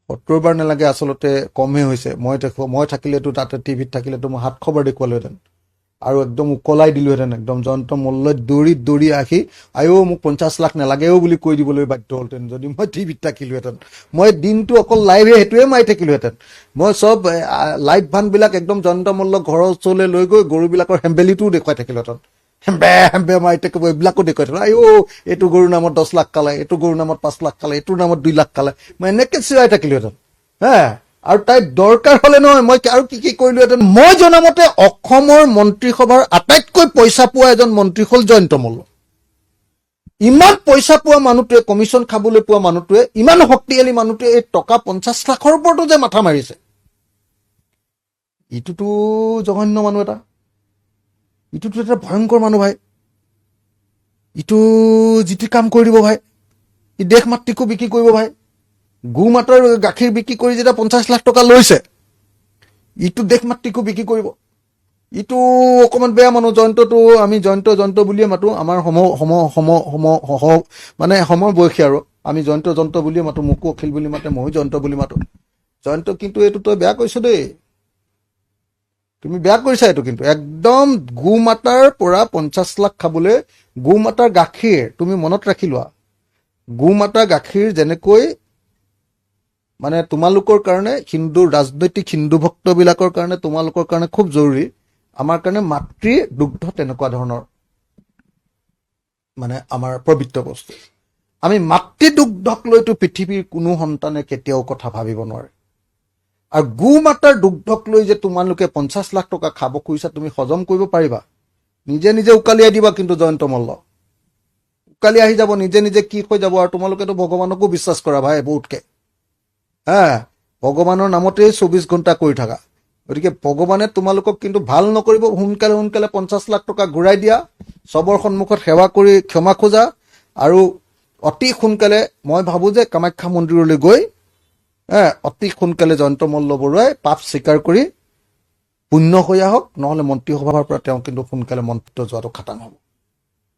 70 বাৰ নালাগে আচলতে কমহে হৈছে মই থাকিলেতো তাতে টিভিত থাকিলেতো মই 700 বাৰ দেখুৱালোহেঁতেন আৰু একদম উকলাই দিলোহেঁতেন একদম জয়ন্ত মল্লই দৌৰি আহি আইও মোক 50 লাখ নালাগেও বুলি কৈ দিবলৈ বাধ্য হ'লহেঁতেন যদি মই টিভিত থাকিলোহেঁতেন মই দিনটো অকল লাইভে সেইটোৱে মাৰি থাকিলোহেঁতেন মই চব লাইভ ভানবিলাক একদম জয়ন্ত মল্ল ঘৰৰ ওচৰলৈ লৈ গৈ গৰুবিলাকৰ হেম্বেলিটোও দেখুৱাই থাকিলোহেঁতেন হেম্বে মাৰি থাকিব এইবিলাকো দেখুৱাই থাকিলো আইও এইটো গৰুৰ নামত 10 লাখ কালে এইটো গৰুৰ নামত 5 লাখ কালে এইটোৰ নামত 2 লাখ কালে মই এনেকৈ চিৰাই থাকিলোহেঁতেন আৰু তাই দৰকাৰ হলে নহয় মই আৰু কি কৰিলোহেঁতেন মই জনামতে অসমৰ মন্ত্ৰীসভাৰ আটাইতকৈ পইচা পোৱা এজন মন্ত্ৰী হল জয়ন্ত মল্ল ইমান পইচা পোৱা মানুহটোৱে কমিশ্যন খাবলৈ পোৱা মানুহটোৱে ইমান শক্তিশালী মানুহটোৱে এই টকা 50 লাখৰ ওপৰতো যে মাথা মাৰিছে ইটোতো জঘন্য মানুহ ইটোতো এটা ভয়ংকৰ মানুহ ভাই ইটো যিটো কাম কৰি দিব ভাই ই দেশ মাতৃকো বিক্ৰী কৰিব ভাই গু মাতৰ গাখীৰ বিক্ৰী কৰি যেতিয়া 50 লাখ টকা লৈছে ইটো দেশ মাতৃকো বিক্ৰী কৰিব ইটো অকমান বেয়া মানুহ জয়ন্তটো আমি জয়ন্ত বুলিয়ে মাতো আমাৰ মানে সমবয়সী আৰু আমি জয়ন্ত বুলিয়ে মাতো মোকো অখিল বুলি মাতে ময়ো জয়ন্ত বুলি মাতো জয়ন্ত কিন্তু এইটো তই বেয়া কৰিছ দেই তুমি বেয়া কৰিছা এইটো কিন্তু একদম গু মাতাৰ পৰা 50 লাখ খাবলৈ গু মাতাৰ গাখীৰ তুমি মনত ৰাখি লোৱা গু মাতাৰ গাখীৰ যেনেকৈ মানে তোমালোকৰ কাৰণে হিন্দু ৰাজনৈতিক হিন্দু ভক্তবিলাকৰ কাৰণে তোমালোকৰ কাৰণে খুব জৰুৰী আমাৰ কাৰণে মাতৃ দুগ্ধ তেনেকুৱা ধৰণৰ মানে আমাৰ পবিত্ৰ বস্তু আমি মাতৃ দুগ্ধক লৈতো পৃথিৱীৰ কোনো সন্তানে কেতিয়াও কথা ভাবিব নোৱাৰে আৰু গু মাতাৰ দুগ্ধক লৈ যে তোমালোকে 50 লাখ টকা খাব খুজিছা তুমি হজম কৰিব পাৰিবা নিজে উকালিয়াই দিবা কিন্তু জয়ন্ত মল্ল উকালি আহি যাব নিজে কি হৈ যাব আৰু তোমালোকেতো ভগৱানকো বিশ্বাস কৰা ভাই বহুতকে ভগৱানৰ নামতেই 24 ঘণ্টা কৰি থাকা গতিকে ভগৱানে তোমালোকক কিন্তু ভাল নকৰিব সোনকালে 50 লাখ টকা ঘূৰাই দিয়া চবৰ সন্মুখত সেৱা কৰি ক্ষমা খোজা আৰু অতি সোনকালে মই ভাবো যে কামাখ্যা মন্দিৰলৈ গৈ অতি সোনকালে জয়ন্ত মল্ল বৰুৱাই পাপ স্বীকাৰ কৰি পুণ্য হৈ আহক নহলে মন্ত্ৰীসভাৰ পৰা তেওঁ কিন্তু সোনকালে মন্ত্ৰীত্ব যোৱাটো খাটাং হ'ব